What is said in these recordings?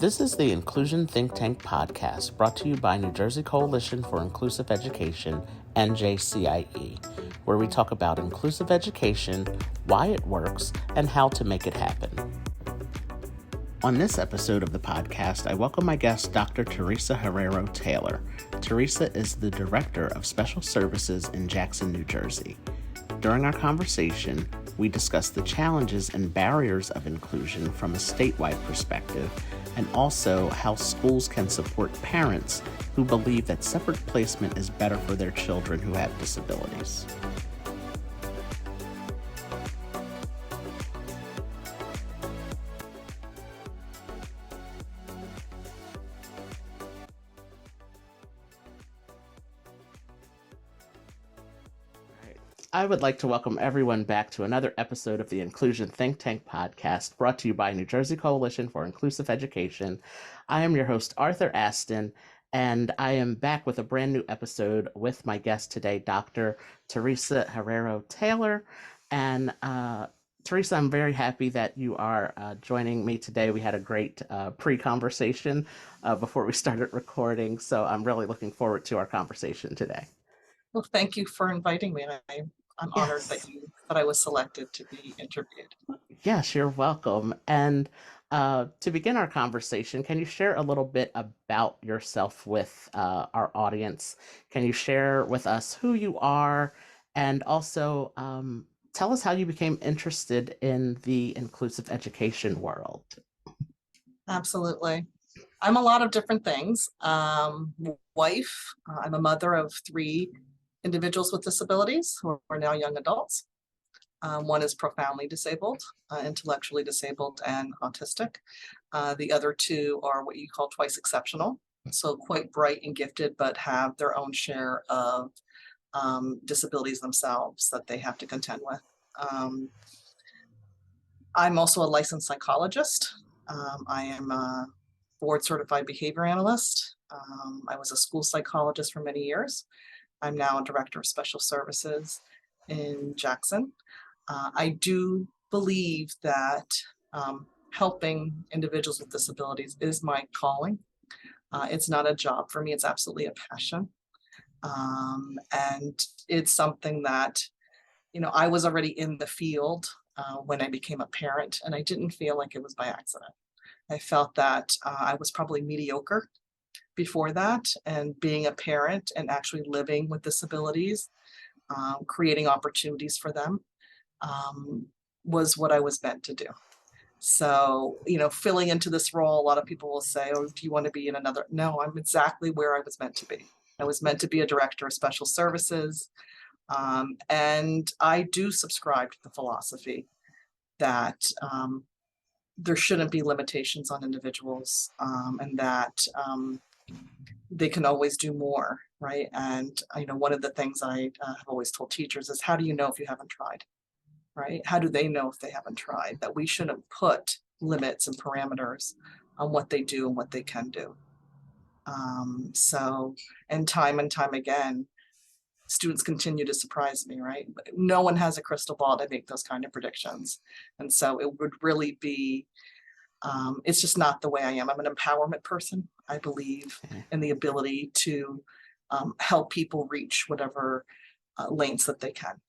This is the Inclusion Think Tank podcast brought to you by New Jersey Coalition for Inclusive Education, NJCIE, where we talk about inclusive education, why it works, and how to make it happen. On this episode of the podcast, I welcome my guest, Dr. Teresa Herrero-Taylor. Teresa is the Director of Special Services in Jackson, New Jersey. During our conversation, we discuss the challenges and barriers of inclusion from a statewide perspective, and also how schools can support parents who believe that separate placement is better for their children who have disabilities. I would like to welcome everyone back to another episode of the Inclusion Think Tank podcast brought to you by New Jersey Coalition for Inclusive Education. I am your host, Arthur Aston, and I am back with a brand new episode with my guest today, Dr. Teresa Herrero-Taylor. And Teresa, I'm very happy that you are joining me today. We had a great pre-conversation before we started recording, so I'm really looking forward to our conversation today. Well, thank you for inviting me. I'm honored that I was selected to be interviewed. Yes, you're welcome. And to begin our conversation, can you share a little bit about yourself with our audience? Can you share with us who you are, and also tell us how you became interested in the inclusive education world? Absolutely. I'm a lot of different things. Wife, I'm a mother of 3 individuals with disabilities who are now young adults. One is profoundly disabled, intellectually disabled, and autistic. The other 2 are what you call twice exceptional, so quite bright and gifted, but have their own share of disabilities themselves that they have to contend with. I'm also a licensed psychologist. I am a board certified behavior analyst. I was a school psychologist for many years. I'm now a director of special services in Jackson. I do believe that helping individuals with disabilities is my calling. It's not a job for me, it's absolutely a passion. And it's something that, I was already in the field when I became a parent, and I didn't feel like it was by accident. I felt that I was probably mediocre before that, and being a parent and actually living with disabilities, creating opportunities for them, was what I was meant to do. So, filling into this role, a lot of people will say, oh, do you want to be in another? No, I'm exactly where I was meant to be. I was meant to be a director of special services. And I do subscribe to the philosophy that there shouldn't be limitations on individuals, and that they can always do more, right? And one of the things I have always told teachers is, how do you know if you haven't tried, right? How do they know if they haven't tried? That we shouldn't put limits and parameters on what they do and what they can do. And time again, students continue to surprise me, right? No one has a crystal ball to make those kind of predictions. And so it would really be, it's just not the way I am. I'm an empowerment person. I believe in the ability to help people reach whatever lanes that they can,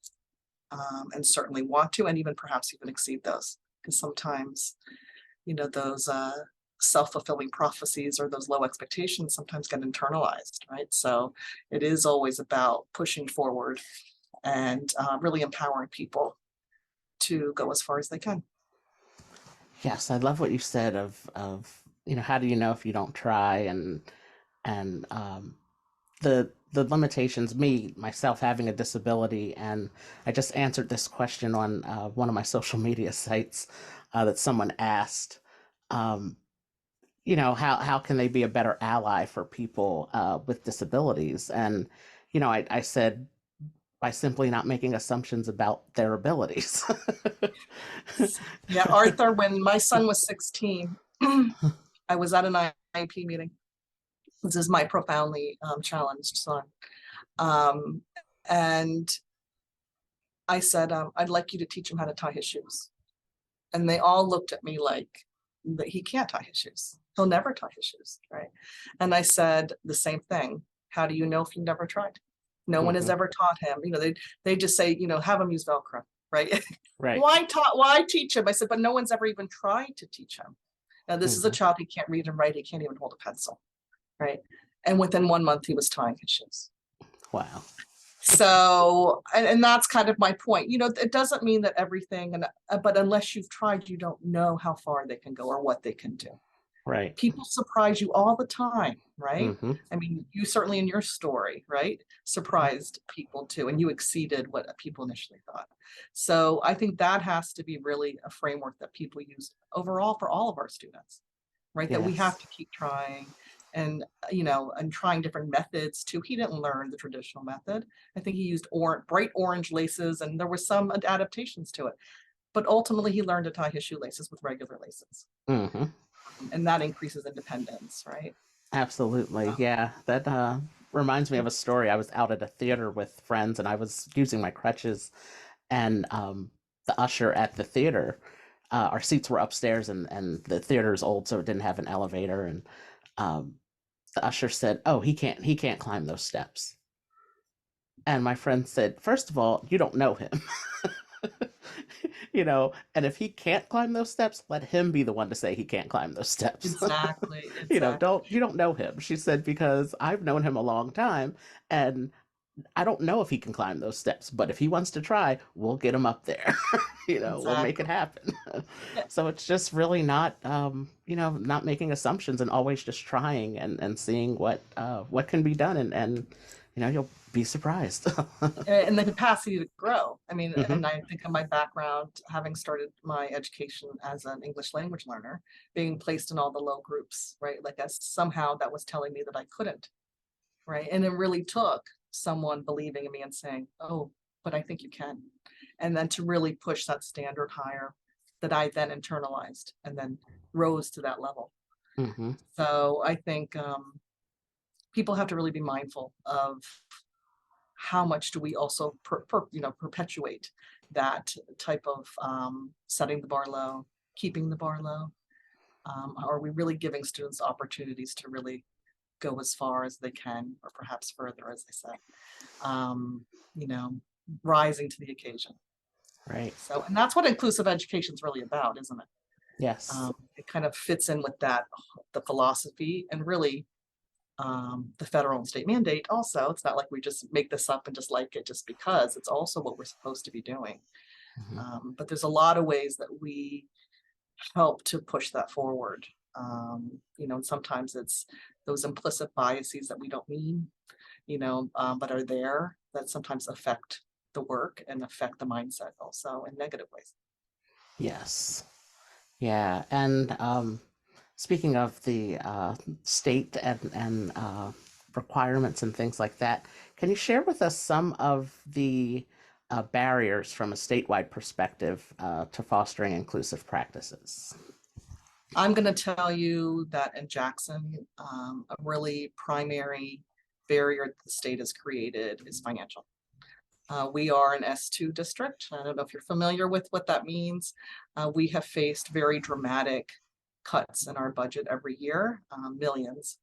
and certainly want to, and even perhaps even exceed those. Because sometimes, those self-fulfilling prophecies or those low expectations sometimes get internalized, right? So it is always about pushing forward and really empowering people to go as far as they can. Yes, I love what you said of how do you know if you don't try, and the limitations, myself having a disability. And I just answered this question on one of my social media sites that someone asked, how can they be a better ally for people with disabilities? And I said, by simply not making assumptions about their abilities. Yeah, Arthur, when my son was 16, I was at an IEP meeting. This is my profoundly challenged son. And I said, I'd like you to teach him how to tie his shoes. And they all looked at me like, that he can't tie his shoes. He'll never tie his shoes, right? And I said the same thing. How do you know if you never tried? No one has Hmm. ever taught him. They just say, have him use Velcro, right? Right. Why teach him? I said, but no one's ever even tried to teach him. Now, this is a Hmm. child who can't read and write. He can't even hold a pencil, right? And within 1 month, he was tying his shoes. Wow. So, and that's kind of my point. It doesn't mean that everything, but unless you've tried, you don't know how far they can go or what they can do. Right. People surprise you all the time, right? Hmm. I mean, you certainly in your story, right, surprised people too, and you exceeded what people initially thought. So I think that has to be really a framework that people use overall for all of our students, right? That we have Yes. to keep trying and, and trying different methods too. He didn't learn the traditional method. I think he used bright orange laces, and there were some adaptations to it. But ultimately, he learned to tie his shoelaces with regular laces. Hmm. And that increases independence, right? Absolutely. Yeah. That reminds me of a story. I was out at a theater with friends and I was using my crutches, and the usher at the theater, our seats were upstairs, and the theater is old, so it didn't have an elevator. And um, the usher said, "Oh, he can't climb those steps." And my friend said, "First of all, you don't know him." And if he can't climb those steps, let him be the one to say he can't climb those steps. Exactly, Don't exactly. you don't know him. She said, because I've known him a long time, and I don't know if he can climb those steps, but if he wants to try, we'll get him up there. We'll make it Exactly. happen. Yeah, So it's just really not, not making assumptions, and always just trying, and seeing what can be done, and you'll be surprised. and the capacity to grow. I mean, Hmm. and I think of my background, having started my education as an English language learner, being placed in all the low groups, right? Like somehow that was telling me that I couldn't, right? And it really took someone believing in me and saying, "Oh, but I think you can," and then to really push that standard higher, that I then internalized and then rose to that level. Hmm. So I think people have to really be mindful of how much do we also perpetuate that type of setting the bar low, keeping the bar low. Are we really giving students opportunities to really go as far as they can, or perhaps further, as I said, um, you know, rising to the occasion? Right. So, and that's what inclusive education is really about, isn't it? Yes. It kind of fits in with that, the philosophy, and really the federal and state mandate also. It's not like we just make this up and just like it just because. It's also what we're supposed to be doing. Hmm. But there's a lot of ways that we help to push that forward. And sometimes it's those implicit biases that we don't mean, but are there, that sometimes affect the work and affect the mindset also in negative ways. Yes. Yeah. And speaking of the state and requirements and things like that, can you share with us some of the barriers from a statewide perspective to fostering inclusive practices? I'm going to tell you that in Jackson, a really primary barrier that the state has created is financial. We are an S2 district. I don't know if you're familiar with what that means. We have faced very dramatic cuts in our budget every year, millions,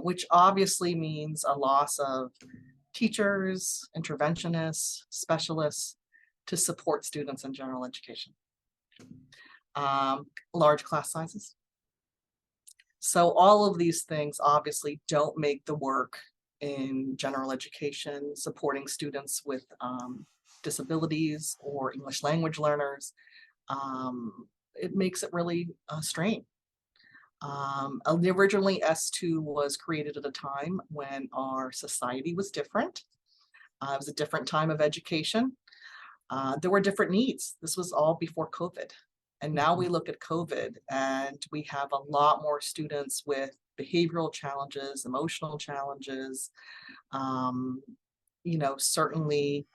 which obviously means a loss of teachers, interventionists, specialists to support students in general education. Large class sizes. So all of these things obviously don't make the work in general education, supporting students with disabilities or English language learners. It makes it really strained. Originally, S2 was created at a time when our society was different. It was a different time of education. There were different needs. This was all before COVID. And now Mhm. we look at COVID and we have a lot more students with behavioral challenges, emotional challenges, certainly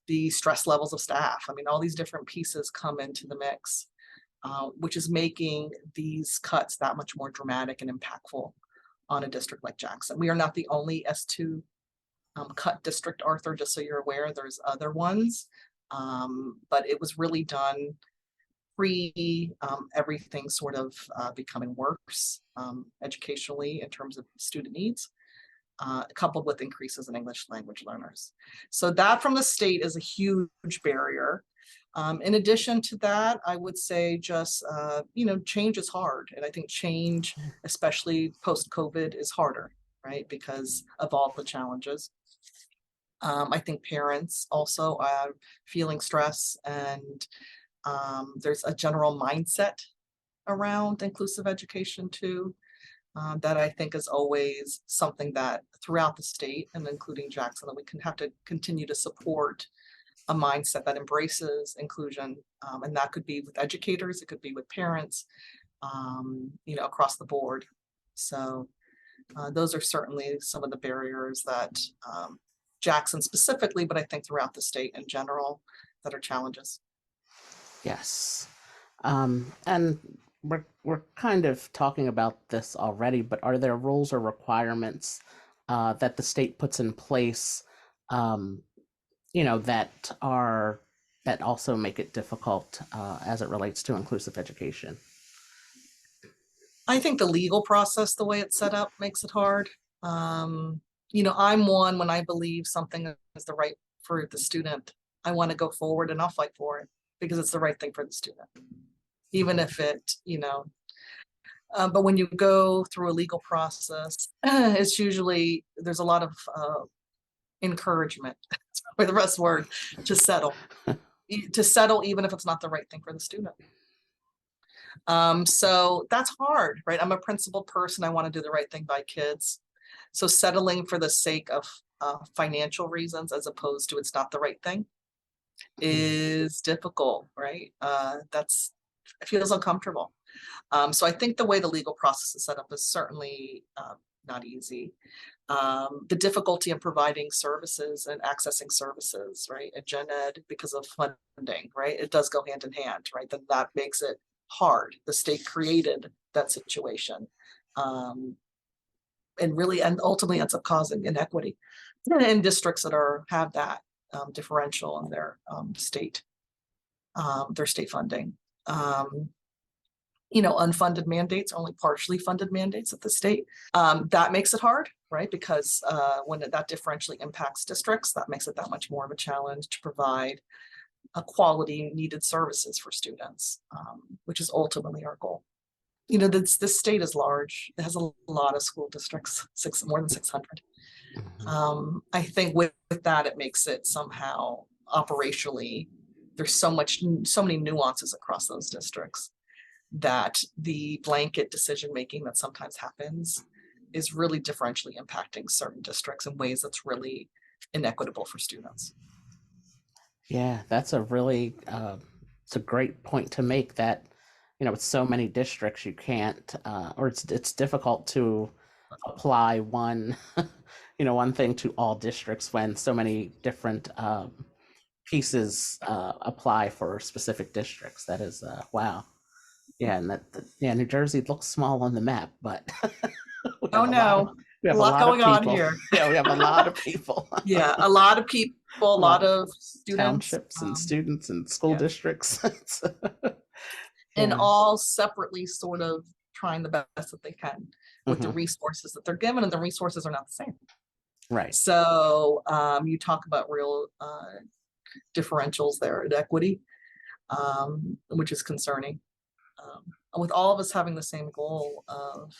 the stress levels of staff. I mean, all these different pieces come into the mix, which is making these cuts that much more dramatic and impactful on a district like Jackson. We are not the only S2 cut district, Arthur, just so you're aware. There's other ones, but it was really done everything sort of becoming worse educationally in terms of student needs, coupled with increases in English language learners. So that from the state is a huge barrier. In addition to that, I would say just, change is hard. And I think change, especially post-COVID, is harder, right? Because of all the challenges. I think parents also are feeling stress, and there's a general mindset around inclusive education too, that I think is always something that throughout the state and including Jackson, that we can have to continue to support a mindset that embraces inclusion. And that could be with educators, it could be with parents, across the board. So those are certainly some of the barriers that Jackson specifically, but I think throughout the state in general, that are challenges. Yes. And we're kind of talking about this already, but are there rules or requirements that the state puts in place, that also make it difficult as it relates to inclusive education? I think the legal process, the way it's set up, makes it hard. I'm one, when I believe something is the right for the student, I want to go forward and I'll fight for it because it's the right thing for the student, even if but when you go through a legal process, it's usually, there's a lot of encouragement, or the best word, to settle, even if it's not the right thing for the student. So that's hard, right? I'm a principled person. I want to do the right thing by kids. So settling for the sake of financial reasons, as opposed to it's not the right thing, is difficult, right? It feels uncomfortable. So I think the way the legal process is set up is certainly not easy. The difficulty in providing services and accessing services, right? At Gen Ed, because of funding, right? It does go hand in hand, right? Then that makes it hard. The state created that situation. And ultimately ends up causing inequity in districts that have that differential in their state funding. Unfunded mandates, only partially funded mandates at the state. That makes it hard, right? Because when that differentially impacts districts, that makes it that much more of a challenge to provide a quality needed services for students, which is ultimately our goal. This state is large. It has a lot of school districts, more than 600. Mm-hmm. I think with that, it makes it somehow operationally, there's so many nuances across those districts that the blanket decision making that sometimes happens is really differentially impacting certain districts in ways that's really inequitable for students. Yeah, that's it's a great point to make, that, with so many districts, you can't, or it's difficult to apply one, one thing to all districts when so many different pieces apply for specific districts. That is, wow. Yeah, and New Jersey looks small on the map, but we Oh have no, we a have a lot lot of going on people. here. Yeah, we have a lot of people. Yeah, a lot of people, a lot of students, townships and students and school yeah. districts. And Yeah. all separately sort of trying the best that they can with the Mhm. resources that they're given, and the resources are not the same. Right. So you talk about real differentials there at equity, which is concerning. With all of us having the same goal of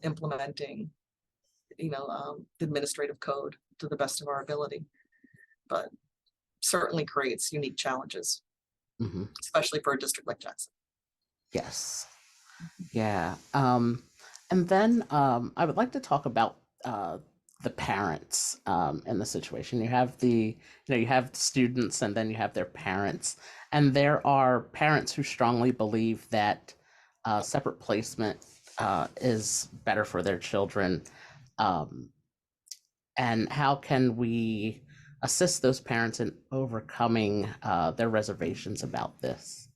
implementing the administrative code to the best of our ability, but certainly creates unique challenges, Mhm. especially for a district like Jackson. Yes. Yeah. And then I would like to talk about the parents in the situation. You have the students, and then you have their parents, and there are parents who strongly believe that separate placement is better for their children. Um, and how can we assist those parents in overcoming their reservations about this?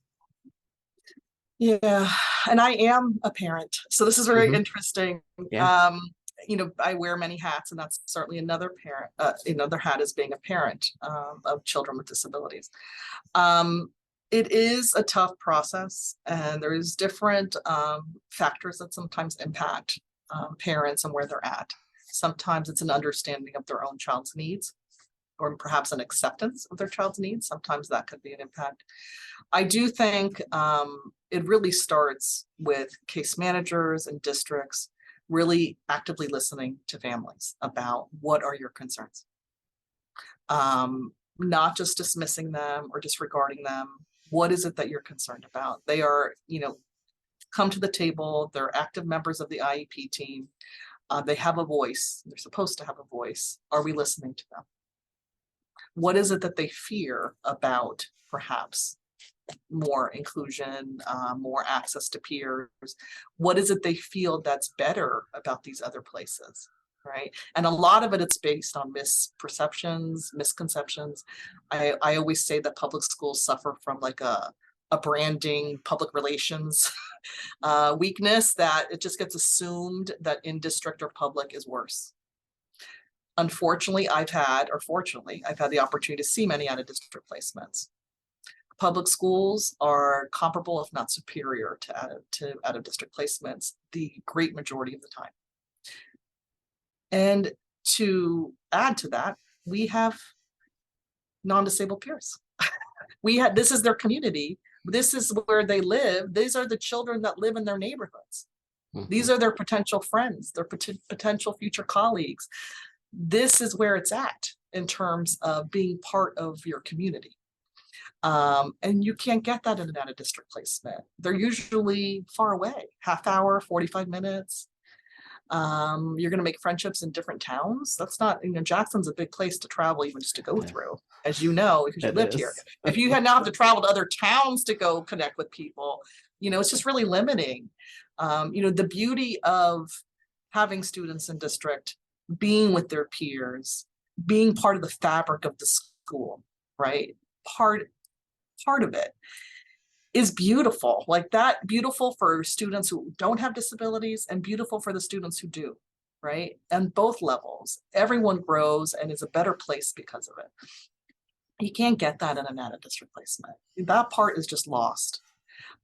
Yeah, and I am a parent, so this is very Hmm. interesting. Yeah. I wear many hats, and that's certainly another another hat is being a parent of children with disabilities. Um, It is a tough process, and there's different factors that sometimes impact parents and where they're at. Sometimes it's an understanding of their own child's needs, or perhaps an acceptance of their child's needs. Sometimes that could be an impact. I do think it really starts with case managers and districts really actively listening to families about what are your concerns. Not just dismissing them or disregarding them. What is it that you're concerned about? They are, come to the table. They're active members of the IEP team. They have a voice. They're supposed to have a voice. Are we listening to them? What is it that they fear about perhaps more inclusion, more access to peers? What is it they feel that's better about these other places, right? And a lot of it, it's based on misperceptions, misconceptions. I always say that public schools suffer from like a branding, public relations weakness, that it just gets assumed that in district or public is worse. Unfortunately, fortunately, I've had the opportunity to see many out of district placements. Public schools are comparable, if not superior, to out of district placements the great majority of the time. And to add to that, we have non-disabled peers. This is their community. This is where they live. These are the children that live in their neighborhoods. These are their potential friends, their potential future colleagues. This is where it's at in terms of being part of your community. And you can't get that in an out-of-district placement. They're usually far away, half hour, 45 minutes. You're going to make friendships in different towns. That's not, Jackson's a big place to travel even just to go through, as you know, because you lived here. If you now have to travel to other towns to go connect with people, it's just really limiting. The beauty of having students in district, being with their peers, being part of the fabric of the school, right? Part of it is beautiful, like that, beautiful for students who don't have disabilities and beautiful for the students who do, right? And both levels, everyone grows and is a better place because of it. You can't get that in an out-of-district placement. That part is just lost,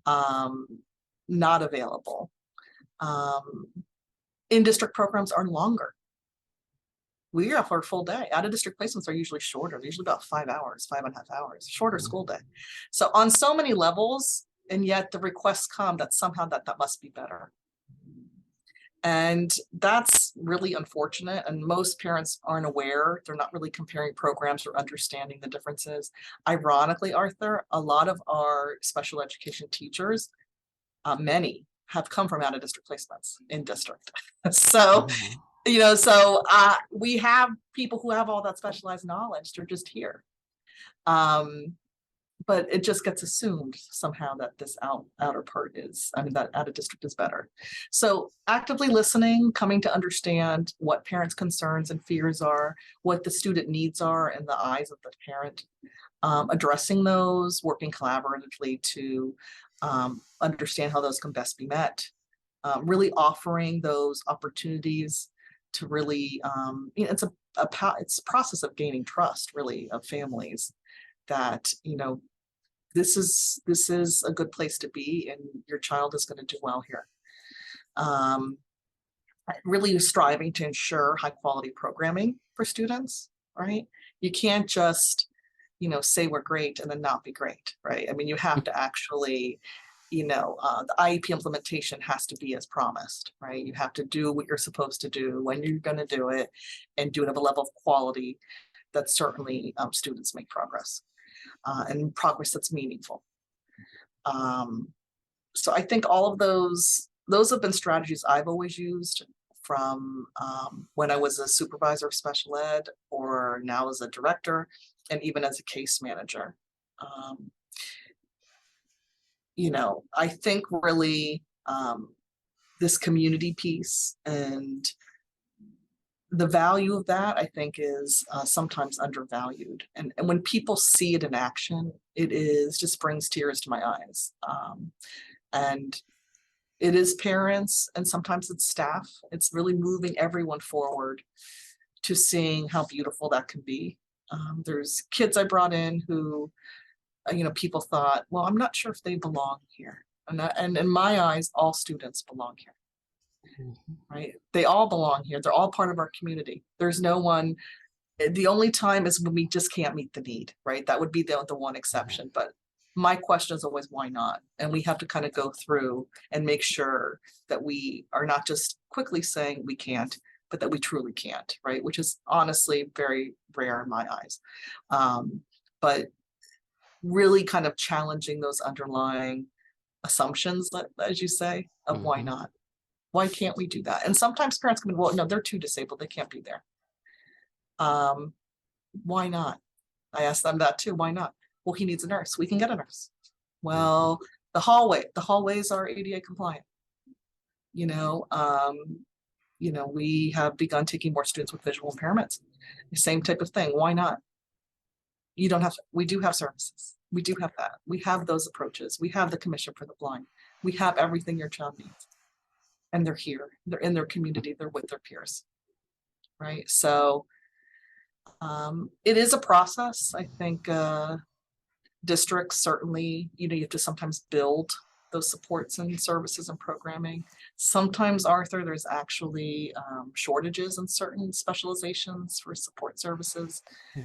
not available. In-district programs are longer. We are for a full day. Out-of-district placements are usually shorter. They're usually about 5 hours, 5.5 hours, shorter school day. So on so many levels, and yet the requests come that somehow that must be better. And that's really unfortunate. And most parents aren't aware. They're not really comparing programs or understanding the differences. Ironically, Arthur, a lot of our special education teachers, many have come from out-of-district placements in district. So we have people who have all that specialized knowledge. They're just here. But it just gets assumed somehow that this outer part is, that out of district is better. So actively listening, coming to understand what parents' concerns and fears are, what the student needs are in the eyes of the parent, addressing those, working collaboratively to understand how those can best be met, really offering those opportunities to really, it's a process of gaining trust, really, of families, that this is a good place to be, and your child is going to do well here. Really striving to ensure high quality programming for students, right? You can't just say we're great and then not be great, right? You have to actually, the IEP implementation has to be as promised, right? You have to do what you're supposed to do when you're going to do it, and do it at a level of quality that certainly students make progress, and progress that's meaningful. So I think all of those have been strategies I've always used, from when I was a supervisor of special ed, or now as a director, and even as a case manager. I think really this community piece and the value of that, I think, is sometimes undervalued. And when people see it in action, it just brings tears to my eyes. And it is parents, and sometimes it's staff. It's really moving everyone forward to seeing how beautiful that can be. There's kids I brought in who people thought, well, I'm not sure if they belong here. And in my eyes, all students belong here, right? They all belong here. They're all part of our community. There's no one, the only time is when we just can't meet the need, right? That would be the one exception. But my question is always, why not? And we have to kind of go through and make sure that we are not just quickly saying we can't, but that we truly can't, right? Which is honestly very rare in my eyes. But really kind of challenging those underlying assumptions, as you say, of why not? Why can't we do that? And sometimes parents come in, well, no, they're too disabled. They can't be there. Why not? I asked them that too. Why not? Well, he needs a nurse. We can get a nurse. Well, the hallways are ADA compliant. We have begun taking more students with visual impairments. The same type of thing. Why not? You don't have to, we do have services. We do have that. We have those approaches. We have the Commission for the Blind. We have everything your child needs. And they're here. They're in their community. They're with their peers. Right. So it is a process. I think districts certainly, you have to sometimes build those supports and services and programming. Sometimes, Arthur, there's actually shortages in certain specializations for support services. Yeah.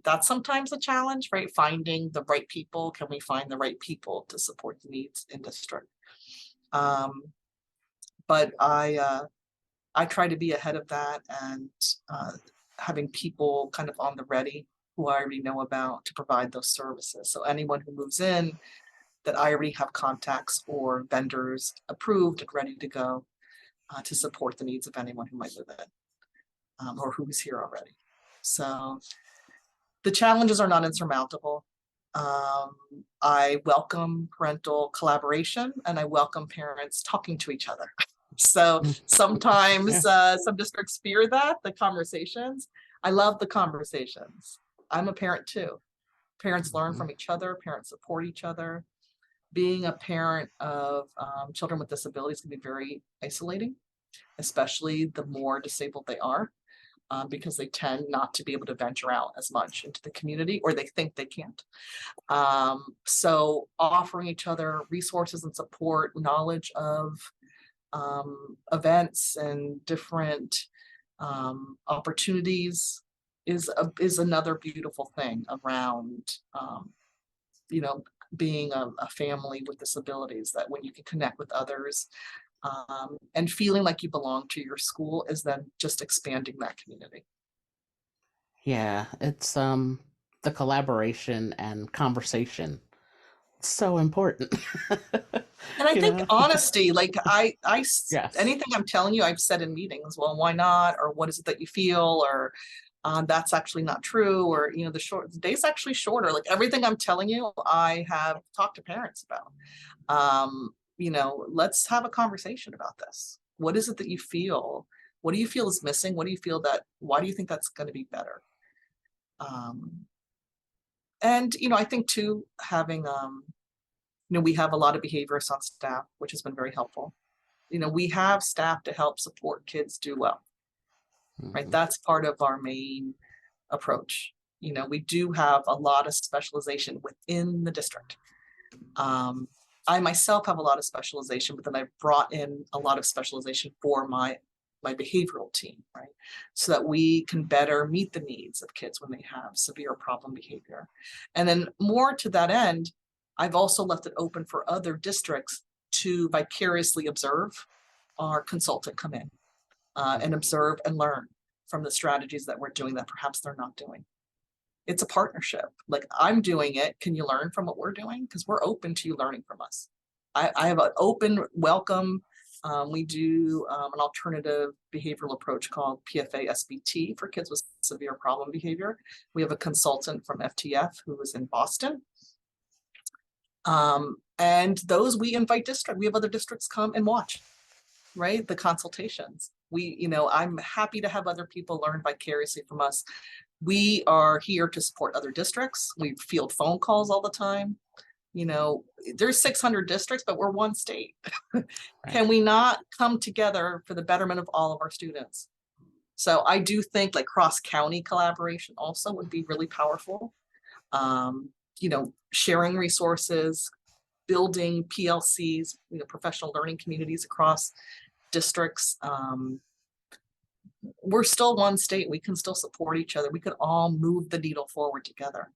That's sometimes a challenge, right? Finding the right people. Can we find the right people to support the needs in district? But I try to be ahead of that and having people kind of on the ready who I already know about to provide those services. So anyone who moves in, that I already have contacts or vendors approved and ready to go to support the needs of anyone who might live in or who is here already. So the challenges are not insurmountable. I welcome parental collaboration and I welcome parents talking to each other. So sometimes some districts fear that, the conversations. I love the conversations. I'm a parent too. Parents learn from each other, parents support each other. Being a parent of children with disabilities can be very isolating, especially the more disabled they are, because they tend not to be able to venture out as much into the community, or they think they can't. So offering each other resources and support, knowledge of events and different opportunities is another beautiful thing around being a family with disabilities, that when you can connect with others and feeling like you belong to your school is then just expanding that community. Yeah, it's the collaboration and conversation. It's so important. And I You think know? honesty, like Yes. anything I'm telling you, I've said in meetings, well, why not? Or what is it that you feel? Or that's actually not true. Or, the day's actually shorter. Like everything I'm telling you, I have talked to parents about. Let's have a conversation about this. What is it that you feel? What do you feel is missing? What do you feel why do you think that's going to be better? And, I think too, having, we have a lot of behaviorists on staff, which has been very helpful. We have staff to help support kids do well, right? That's part of our main approach. We do have a lot of specialization within the district. I myself have a lot of specialization, but then I've brought in a lot of specialization for my behavioral team, right? So that we can better meet the needs of kids when they have severe problem behavior. And then more to that end, I've also left it open for other districts to vicariously observe our consultant come in and observe and learn from the strategies that we're doing that perhaps they're not doing. It's a partnership. Like, I'm doing it. Can you learn from what we're doing? Because we're open to you learning from us. I have an open welcome. We do an alternative behavioral approach called PFA SBT for kids with severe problem behavior. We have a consultant from FTF who is in Boston. And those we invite district. We have other districts come and watch, right? The consultations. I'm happy to have other people learn vicariously from us. We are here to support other districts. We field phone calls all the time. There's 600 districts, but we're one state. Right. Can we not come together for the betterment of all of our students? So I do think like cross-county collaboration also would be really powerful. sharing resources, building PLCs, professional learning communities across districts. We're still one state. We can still support each other. We could all move the needle forward together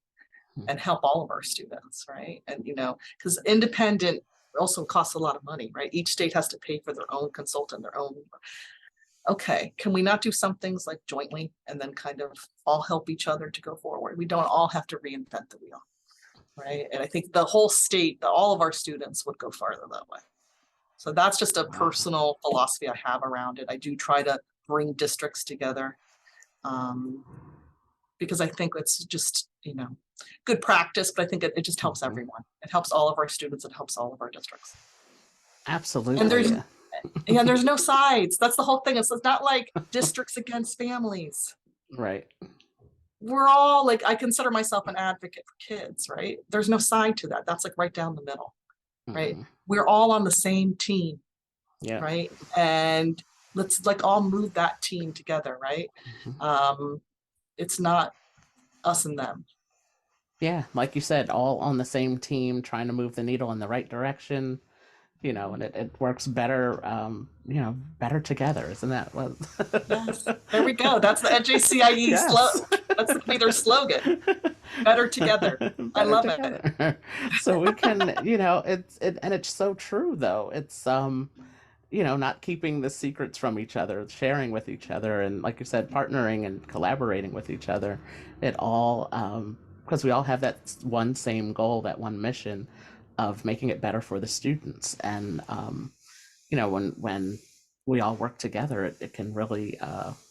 and help all of our students, right? And, because independent also costs a lot of money, right? Each state has to pay for their own consultant, their own. Okay, can we not do some things like jointly and then kind of all help each other to go forward? We don't all have to reinvent the wheel, right? And I think the whole state, all of our students would go farther that way. So that's just a personal philosophy I have around it. I do try to bring districts together because I think it's just, good practice, but I think it just helps everyone. It helps all of our students. It helps all of our districts. Absolutely. And there's no sides. That's the whole thing. It's not like districts against families. Right. We're all like, I consider myself an advocate for kids, right? There's no side to that. That's like right down the middle, right? We're all on the same team, right? And let's like all move that team together, right? It's not us and them. Yeah, like you said, all on the same team, trying to move the needle in the right direction, and it works better, better together, isn't that what? Yes, there we go. That's the NJCIE slogan. That's going to be their slogan. Better together. Better I love together. It. So we can, and it's so true though. It's not keeping the secrets from each other, sharing with each other, and like you said, partnering and collaborating with each other. It all, because we all have that one same goal, that one mission of making it better for the students. And, when we all work together, it can really,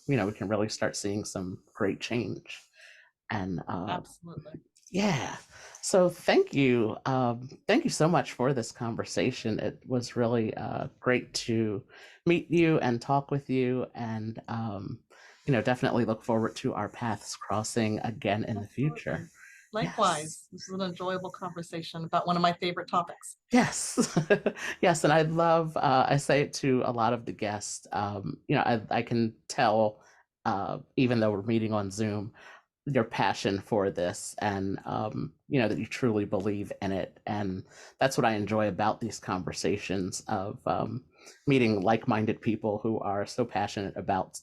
we can really start seeing some great change. And absolutely. Yeah. So thank you. Thank you so much for this conversation. It was really great to meet you and talk with you, and definitely look forward to our paths crossing again in the future. Likewise. Yes. This is an enjoyable conversation about one of my favorite topics. Yes. Yes. And I love, I say it to a lot of the guests, I can tell, even though we're meeting on Zoom, your passion for this, and that you truly believe in it. And that's what I enjoy about these conversations of meeting like-minded people who are so passionate about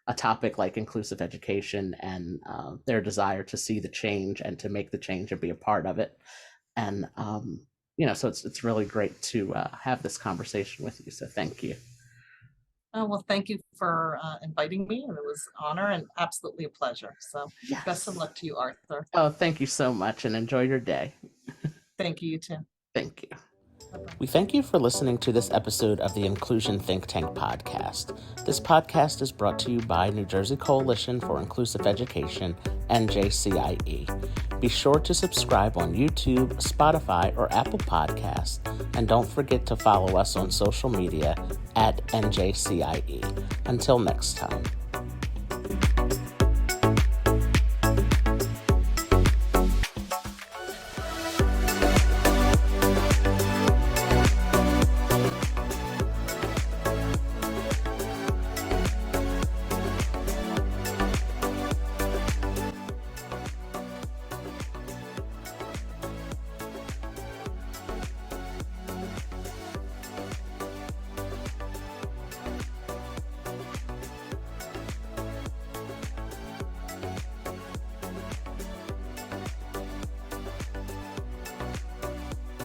a topic like inclusive education, and their desire to see the change and to make the change and be a part of it. And so it's really great to have this conversation with you. So thank you. Well, thank you for inviting me, and it was an honor and absolutely a pleasure. So yes. Best of luck to you, Arthur. Oh, thank you so much, and enjoy your day. Thank you, you too. Thank you. We thank you for listening to this episode of the Inclusion Think Tank podcast. This podcast is brought to you by New Jersey Coalition for Inclusive Education, NJCIE. Be sure to subscribe on YouTube, Spotify, or Apple Podcasts, and don't forget to follow us on social media at NJCIE. Until next time.